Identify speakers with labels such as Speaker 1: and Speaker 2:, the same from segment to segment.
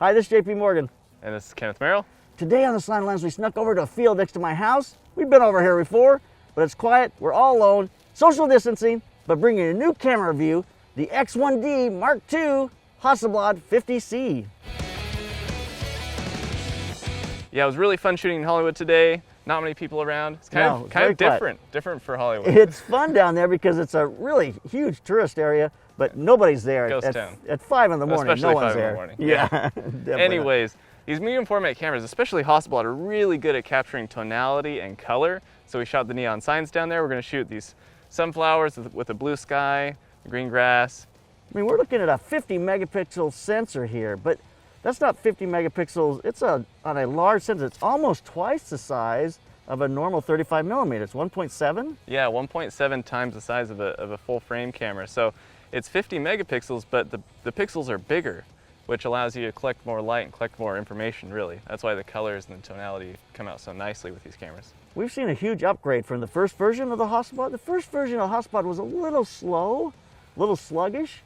Speaker 1: Hi, this is JP Morgan.
Speaker 2: And this is Kenneth Merrill.
Speaker 1: Today on the Slanted Lens, we snuck over to a field next to my house. We've been over here before, but it's quiet, we're all alone, social distancing, but bringing a new camera review, the X1D Mark II Hasselblad 50C.
Speaker 2: Yeah, it was really fun shooting in Hollywood today. Not many people around. It's kind of different for Hollywood.
Speaker 1: It's fun down there because it's a really huge tourist area, but nobody's there at 5 in the morning.
Speaker 2: Especially
Speaker 1: no one's
Speaker 2: 5
Speaker 1: there.
Speaker 2: in the morning.
Speaker 1: Yeah.
Speaker 2: Anyways, these medium format cameras, especially Hasselblad, are really good at capturing tonality and color. So we shot the neon signs down there. We're going to shoot these sunflowers with a blue sky, green grass.
Speaker 1: I mean, we're looking at a 50 megapixel sensor here, but that's not 50 megapixels. It's on a large sensor. It's almost twice the size of a normal 35 millimeter. It's 1.7?
Speaker 2: Yeah, 1.7 times the size of a full frame camera. So it's 50 megapixels, but the pixels are bigger, which allows you to collect more light and collect more information, really. That's why the colors and the tonality come out so nicely with these cameras.
Speaker 1: We've seen a huge upgrade from the first version of the Hasselblad. The first version of the Hasselblad was a little slow, a little sluggish.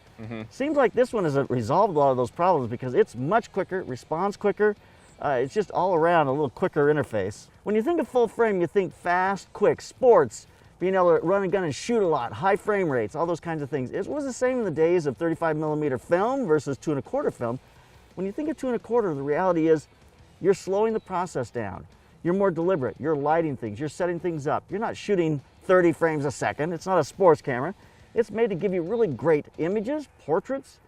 Speaker 1: Seems like this one has resolved a lot of those problems because it's much quicker, responds quicker. It's just all around a little quicker interface. When you think of full frame, you think fast, quick, sports, being able to run a gun and shoot a lot, high frame rates, all those kinds of things. It was the same in the days of 35 millimeter film versus 2 1/4 film. When you think of 2 1/4, the reality is you're slowing the process down. You're more deliberate. You're lighting things. You're setting things up. You're not shooting 30 frames a second. It's not a sports camera. It's made to give you really great images, portraits,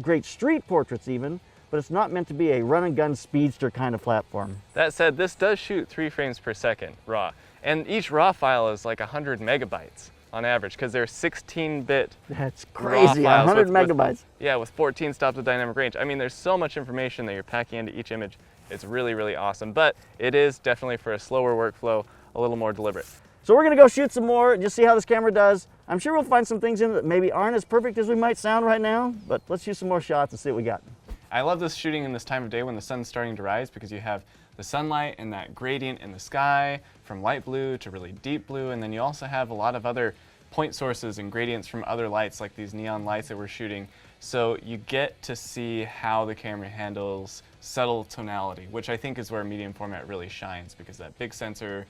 Speaker 1: great street portraits even, but it's not meant to be a run and gun speedster kind of platform.
Speaker 2: That said, this does shoot 3 frames per second raw. And each raw file is like 100 megabytes on average because they're 16-bit.
Speaker 1: That's crazy, 100 megabytes.
Speaker 2: Yeah, with 14 stops of dynamic range. I mean, there's so much information that you're packing into each image. It's really, really awesome. But it is definitely, for a slower workflow, a little more deliberate.
Speaker 1: So we're going to go shoot some more and just see how this camera does. I'm sure we'll find some things in it that maybe aren't as perfect as we might sound right now, but let's shoot some more shots and see what we got.
Speaker 2: I love this shooting in this time of day when the sun's starting to rise because you have the sunlight and that gradient in the sky from light blue to really deep blue, and then you also have a lot of other point sources and gradients from other lights like these neon lights that we're shooting. So you get to see how the camera handles subtle tonality, which I think is where medium format really shines because that big sensor,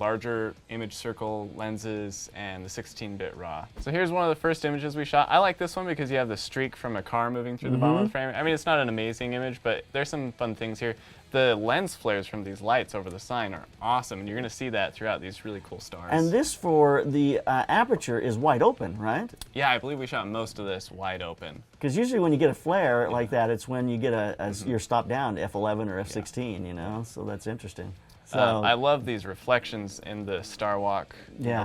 Speaker 2: larger image circle lenses, and the 16-bit RAW. So here's one of the first images we shot. I like this one because you have the streak from a car moving through the bottom of the frame. I mean, it's not an amazing image, but there's some fun things here. The lens flares from these lights over the sign are awesome, and you're going to see that throughout these really cool stars.
Speaker 1: And this, for the aperture, is wide open, right?
Speaker 2: Yeah, I believe we shot most of this wide open.
Speaker 1: Because usually when you get a flare like that, it's when you get you're stopped down to f11 or f16, you know, so that's interesting. So,
Speaker 2: I love these reflections in the Star Walk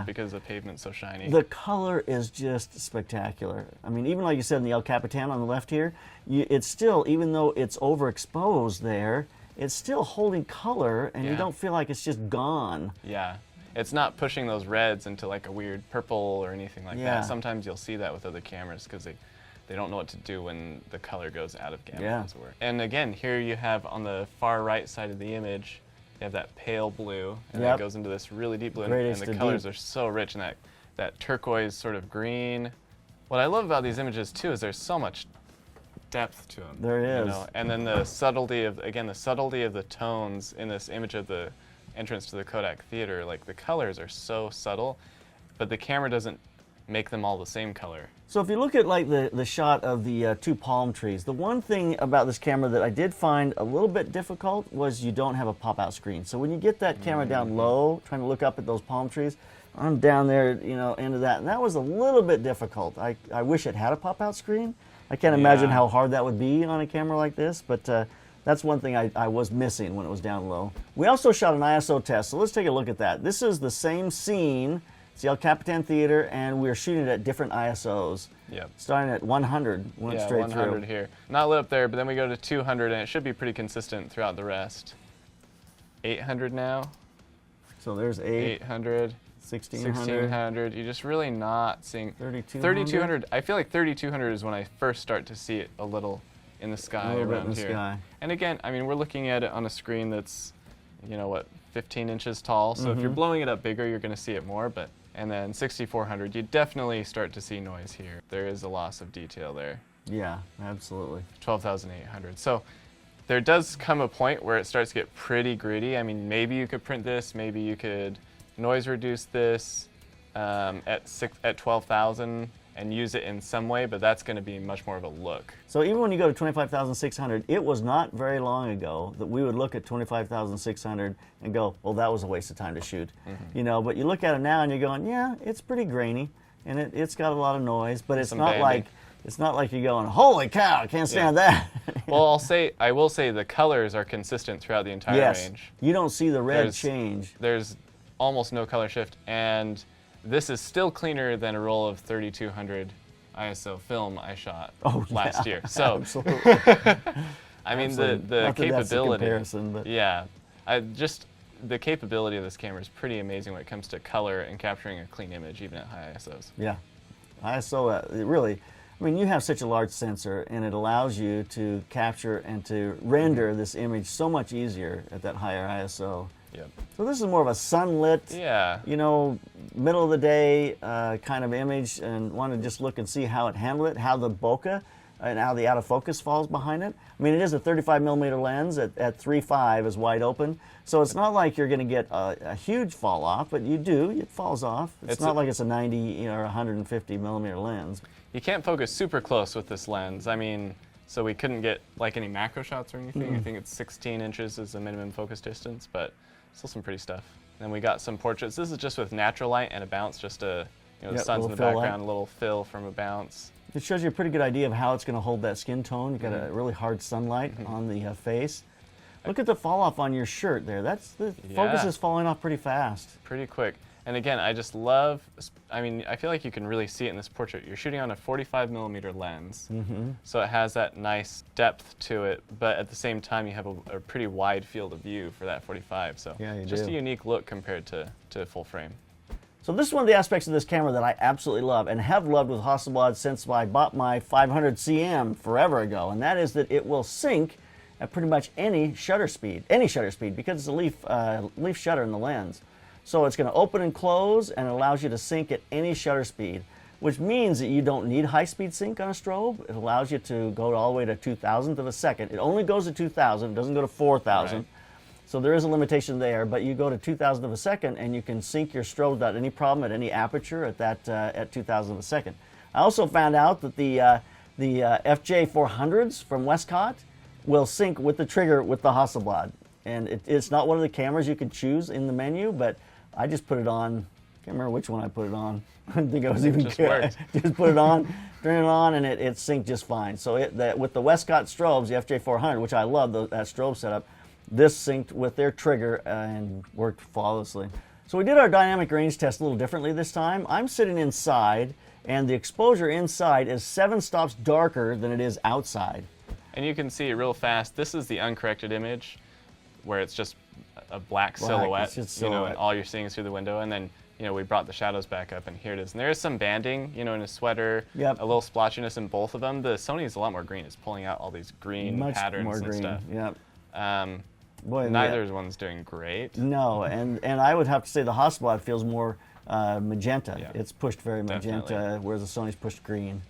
Speaker 2: because the pavement's so shiny.
Speaker 1: The color is just spectacular. I mean, even like you said in the El Capitan on the left here, it's still, even though it's overexposed there, it's still holding color, and you don't feel like it's just gone.
Speaker 2: Yeah. It's not pushing those reds into like a weird purple or anything like that. Sometimes you'll see that with other cameras because they don't know what to do when the color goes out of gamut, as it were. And again, here you have on the far right side of the image, you have that pale blue, and that goes into this really deep blue, and the colors are so rich, and that turquoise sort of green. What I love about these images too is there's so much depth to them.
Speaker 1: There is.
Speaker 2: You know? And then the subtlety of, again, the subtlety of the tones in this image of the entrance to the Kodak Theater. Like, the colors are so subtle, but the camera doesn't make them all the same color.
Speaker 1: So if you look at like the shot of the 2 palm trees, the one thing about this camera that I did find a little bit difficult was you don't have a pop-out screen. So when you get that camera down low, trying to look up at those palm trees, I'm down there, you know, into that, and that was a little bit difficult. I wish it had a pop-out screen. I can't imagine how hard that would be on a camera like this, but that's one thing I was missing when it was down low. We also shot an ISO test, so let's take a look at that. This is the same scene. It's the El Capitan Theater, and we're shooting it at different ISOs.
Speaker 2: Yep.
Speaker 1: Starting at 100, went straight
Speaker 2: 100
Speaker 1: through.
Speaker 2: here. Not lit up there, but then we go to 200, and it should be pretty consistent throughout the rest. 800 now.
Speaker 1: So there's
Speaker 2: 800. 1600. You're just really not seeing 3200. I feel like 3200 is when I first start to see it a little in the sky around here. And again, I mean, we're looking at it on a screen that's, you know what, 15 inches tall. So if you're blowing it up bigger, you're going to see it more. But and then 6400, you definitely start to see noise here. There is a loss of detail there.
Speaker 1: Yeah, absolutely.
Speaker 2: 12,800. So there does come a point where it starts to get pretty gritty. I mean, maybe you could print this, maybe you could noise reduce this at 12,000 and use it in some way, but that's going to be much more of a look.
Speaker 1: So even when you go to 25,600, it was not very long ago that we would look at 25,600 and go, well, that was a waste of time to shoot. You know, but you look at it now and you're going, yeah, it's pretty grainy and it's got a lot of noise, but it's not like you're going, holy cow, I can't stand that.
Speaker 2: Well, I will say the colors are consistent throughout the entire range.
Speaker 1: You don't see the red change.
Speaker 2: There's almost no color shift, and this is still cleaner than a roll of 3200 ISO film I shot last year. So,
Speaker 1: absolutely.
Speaker 2: I mean, the capability.
Speaker 1: That's a comparison, but.
Speaker 2: Yeah, the capability of this camera is pretty amazing when it comes to color and capturing a clean image, even at high ISOs.
Speaker 1: Yeah, ISO it really. I mean, you have such a large sensor, and it allows you to capture and to render this image so much easier at that higher ISO.
Speaker 2: Yep.
Speaker 1: So this is more of a sunlit, you know, middle of the day kind of image, and want to just look and see how it handled it, how the bokeh and how the out of focus falls behind it. I mean, it is a 35mm lens at 3.5 is wide open, so it's not like you're going to get a huge fall off, but you do. It falls off. It's not like it's a 90 or 150mm lens.
Speaker 2: You can't focus super close with this lens. I mean, so we couldn't get like any macro shots or anything. I think it's 16 inches is the minimum focus distance, but still some pretty stuff. Then we got some portraits. This is just with natural light and a bounce, just the sun's in the background, a little fill from a bounce.
Speaker 1: It shows you a pretty good idea of how it's going to hold that skin tone. You've got a really hard sunlight on the face. Look at the fall off on your shirt there. The focus is falling off pretty fast.
Speaker 2: Pretty quick. And again, I just love, I mean, I feel like you can really see it in this portrait. You're shooting on a 45mm lens, so it has that nice depth to it, but at the same time you have a pretty wide field of view for that 45, so just a unique look compared to full frame.
Speaker 1: So this is one of the aspects of this camera that I absolutely love and have loved with Hasselblad since I bought my 500 CM forever ago, and that is that it will sync at pretty much any shutter speed because it's a leaf shutter in the lens. So it's going to open and close, and it allows you to sync at any shutter speed, which means that you don't need high-speed sync on a strobe. It allows you to go all the way to 2,000th of a second. It only goes to 2,000. It doesn't go to 4,000. Right. So there is a limitation there, but you go to 2,000th of a second, and you can sync your strobe without any problem at any aperture at that at 2,000th of a second. I also found out that the FJ400s from Westcott will sync with the trigger with the Hasselblad. And it's not one of the cameras you can choose in the menu, but I just put it on. Can't remember which one I put it on. I didn't think I was even care. Just put it on, turn it on, and it synced just fine. So with the Westcott strobes, the FJ400, which I love that strobe setup, this synced with their trigger and worked flawlessly. So we did our dynamic range test a little differently this time. I'm sitting inside, and the exposure inside is 7 stops darker than it is outside.
Speaker 2: And you can see it real fast. This is the uncorrected image, where it's just a black silhouette, and all you're seeing is through the window. And then, we brought the shadows back up, and here it is. And there is some banding, in a sweater, a little splotchiness in both of them. The Sony is a lot more green. It's pulling out all these green patterns and stuff. Boy, neither one's doing great.
Speaker 1: No, and I would have to say the Hasselblad feels more magenta.
Speaker 2: Yeah,
Speaker 1: it's pushed very magenta, whereas the Sony's pushed green.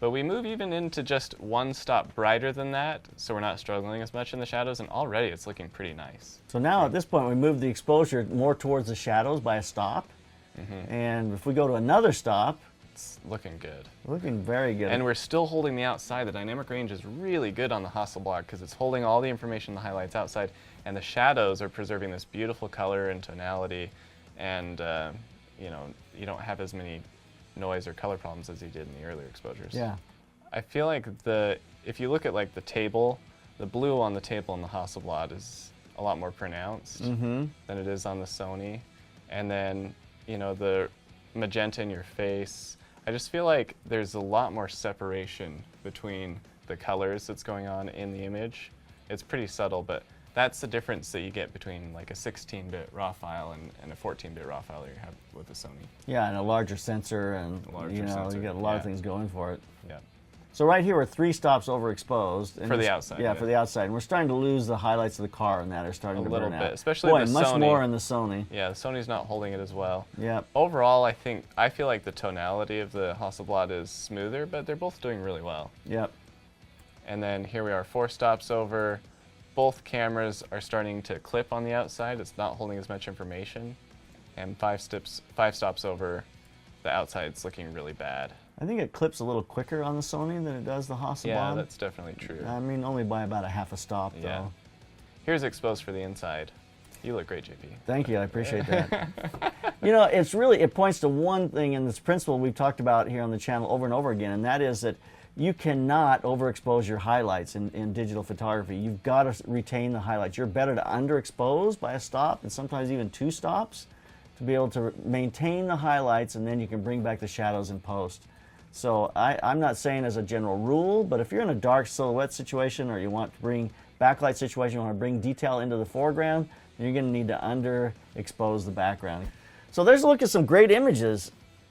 Speaker 2: But we move even into just one stop brighter than that, so we're not struggling as much in the shadows, and already it's looking pretty nice.
Speaker 1: So now at this point we move the exposure more towards the shadows by a stop, and if we go to another stop,
Speaker 2: it's looking good.
Speaker 1: Looking very good.
Speaker 2: And we're still holding the outside. The dynamic range is really good on the Hasselblad because it's holding all the information, the highlights outside, and the shadows are preserving this beautiful color and tonality, and you don't have as many noise or color problems as you did in the earlier exposures.
Speaker 1: Yeah.
Speaker 2: I feel like if you look at like the table, the blue on the table in the Hasselblad is a lot more pronounced than it is on the Sony. And then, the magenta in your face, I just feel like there's a lot more separation between the colors that's going on in the image. It's pretty subtle, but that's the difference that you get between like a 16-bit RAW file and a 14-bit RAW file that you have with the Sony. Yeah,
Speaker 1: and a larger sensor, and you got a lot of things going for it.
Speaker 2: Yeah.
Speaker 1: So right here we're 3 stops overexposed. And
Speaker 2: for the outside.
Speaker 1: Yeah, for the outside. And we're starting to lose the highlights of the car, and that are starting to burn out.
Speaker 2: A little bit, especially the Sony.
Speaker 1: Much more in the Sony.
Speaker 2: Yeah, the Sony's not holding it as well.
Speaker 1: Yep.
Speaker 2: Overall, I feel like the tonality of the Hasselblad is smoother, but they're both doing really well.
Speaker 1: Yep.
Speaker 2: And then here we are, 4 stops over. both cameras are starting to clip on the outside. It's not holding as much information. And 5 stops over, the outside's looking really bad.
Speaker 1: I think it clips a little quicker on the Sony than it does the Hasselblad.
Speaker 2: Yeah, that's definitely true.
Speaker 1: I mean, only by about a half a stop, though.
Speaker 2: Yeah. Here's exposed for the inside. You look great, JP.
Speaker 1: Thank you, I appreciate that. You know, it points to one thing in this principle we've talked about here on the channel over and over again, and that is that you cannot overexpose your highlights in digital photography. You've got to retain the highlights. You're better to underexpose by a stop and sometimes even 2 stops to be able to maintain the highlights, and then you can bring back the shadows in post. So I'm not saying as a general rule, but if you're in a dark silhouette situation or you want to bring backlight situation, you want to bring detail into the foreground, you're going to need to underexpose the background. So there's a look at some great images.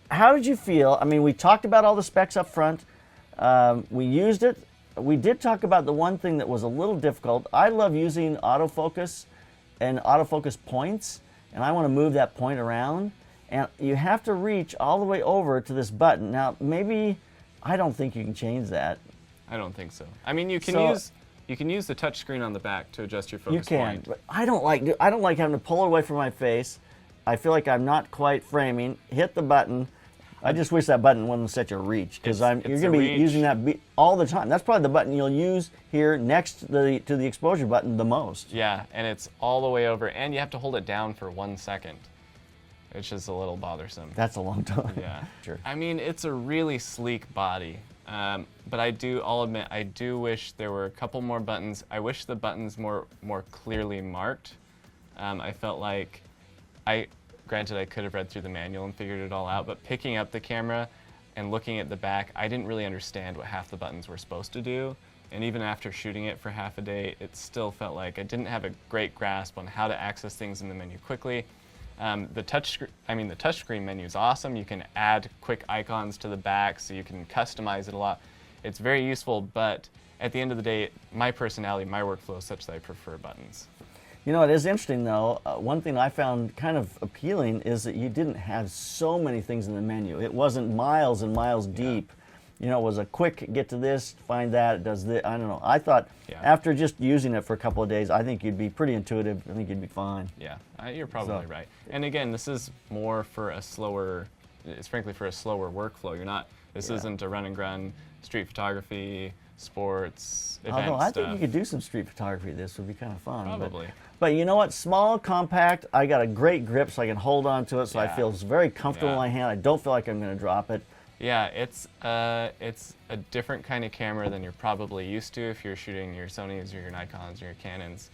Speaker 1: How did you feel? I mean, we talked about all the specs up front. We used it. We did talk about the one thing that was a little difficult. I love using autofocus and autofocus points, and I want to move that point around. And you have to reach all the way over to this button. Now, maybe, I don't think you can change that.
Speaker 2: I don't think so. I mean, you can use the touch screen on the back to adjust your focus point.
Speaker 1: But I don't like having to pull it away from my face. I feel like I'm not quite framing. Hit the button. I just wish that button wasn't set your reach, because you're going to be using that all the time. That's probably the button you'll use here next to the exposure button the most.
Speaker 2: Yeah, and it's all the way over, and you have to hold it down for 1 second. It's just a little bothersome.
Speaker 1: That's a long time.
Speaker 2: Yeah.
Speaker 1: Sure.
Speaker 2: I mean, it's a really sleek body, but I'll admit, I do wish there were a couple more buttons. I wish the buttons more clearly marked. I felt like, granted, I could have read through the manual and figured it all out, but picking up the camera and looking at the back, I didn't really understand what half the buttons were supposed to do. And even after shooting it for half a day, it still felt like I didn't have a great grasp on how to access things in the menu quickly. The touchscreen menu is awesome. You can add quick icons to the back, so you can customize it a lot. It's very useful, but at the end of the day, my personality, my workflow is such that I prefer buttons.
Speaker 1: You know, it is interesting though. One thing I found kind of appealing is that you didn't have so many things in the menu. It wasn't miles and miles deep. You know, it was a quick get to this, find that, it does this. I don't know. I thought after just using it for a couple of days, I think you'd be pretty intuitive. I think you'd be fine.
Speaker 2: Yeah, you're probably right. And again, this is more for a slower, it's frankly for a slower workflow. This isn't a run and gun, street photography, sports, event
Speaker 1: Although I
Speaker 2: stuff.
Speaker 1: think you could do some street photography. This would be kind of fun.
Speaker 2: Probably.
Speaker 1: But you know what? Small, compact. I got a great grip, so I can hold on to it. So I feel very comfortable in my hand. I don't feel like I'm going to drop it.
Speaker 2: Yeah, it's a different kind of camera than you're probably used to if you're shooting your Sonys or your Nikons or your Canons.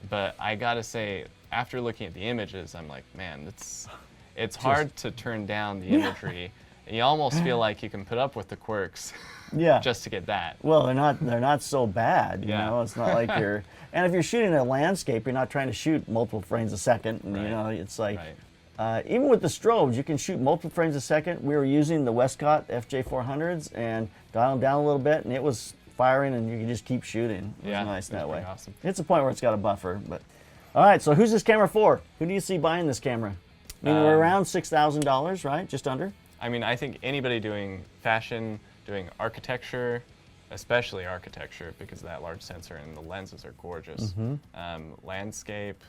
Speaker 2: But I gotta say, after looking at the images, I'm like, man, it's hard to turn down the imagery. You almost feel like you can put up with the quirks just to get that.
Speaker 1: Well, they're not so bad, you know. It's not like you're, and if you're shooting a landscape, you're not trying to shoot multiple frames a second. And, you know, it's like, even with the strobes, you can shoot multiple frames a second. We were using the Westcott FJ400s and dial them down a little bit, and it was firing, and you could just keep shooting. It was nice that way.
Speaker 2: Awesome. It's
Speaker 1: a point where it's got a buffer. But all right, so who's this camera for? Who do you see buying this camera? I mean, we're around $6,000, right? Just under?
Speaker 2: I mean, I think anybody doing fashion, doing architecture, especially architecture, because of that large sensor and the lenses are gorgeous. Landscape,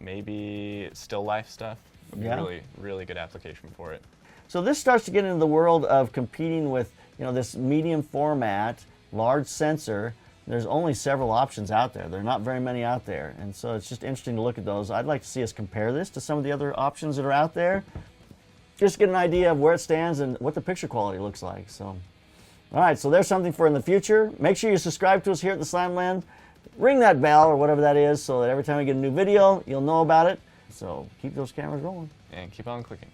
Speaker 2: maybe still life stuff would be really, really good application for it.
Speaker 1: So this starts to get into the world of competing with, you know, this medium format, large sensor. There's only several options out there. There are not very many out there. And so it's just interesting to look at those. I'd like to see us compare this to some of the other options that are out there. Just get an idea of where it stands and what the picture quality looks like. So, all right, so there's something for in the future. Make sure you subscribe to us here at the Slamland. Ring that bell or whatever that is so that every time we get a new video, you'll know about it. So keep those cameras rolling.
Speaker 2: And keep on clicking.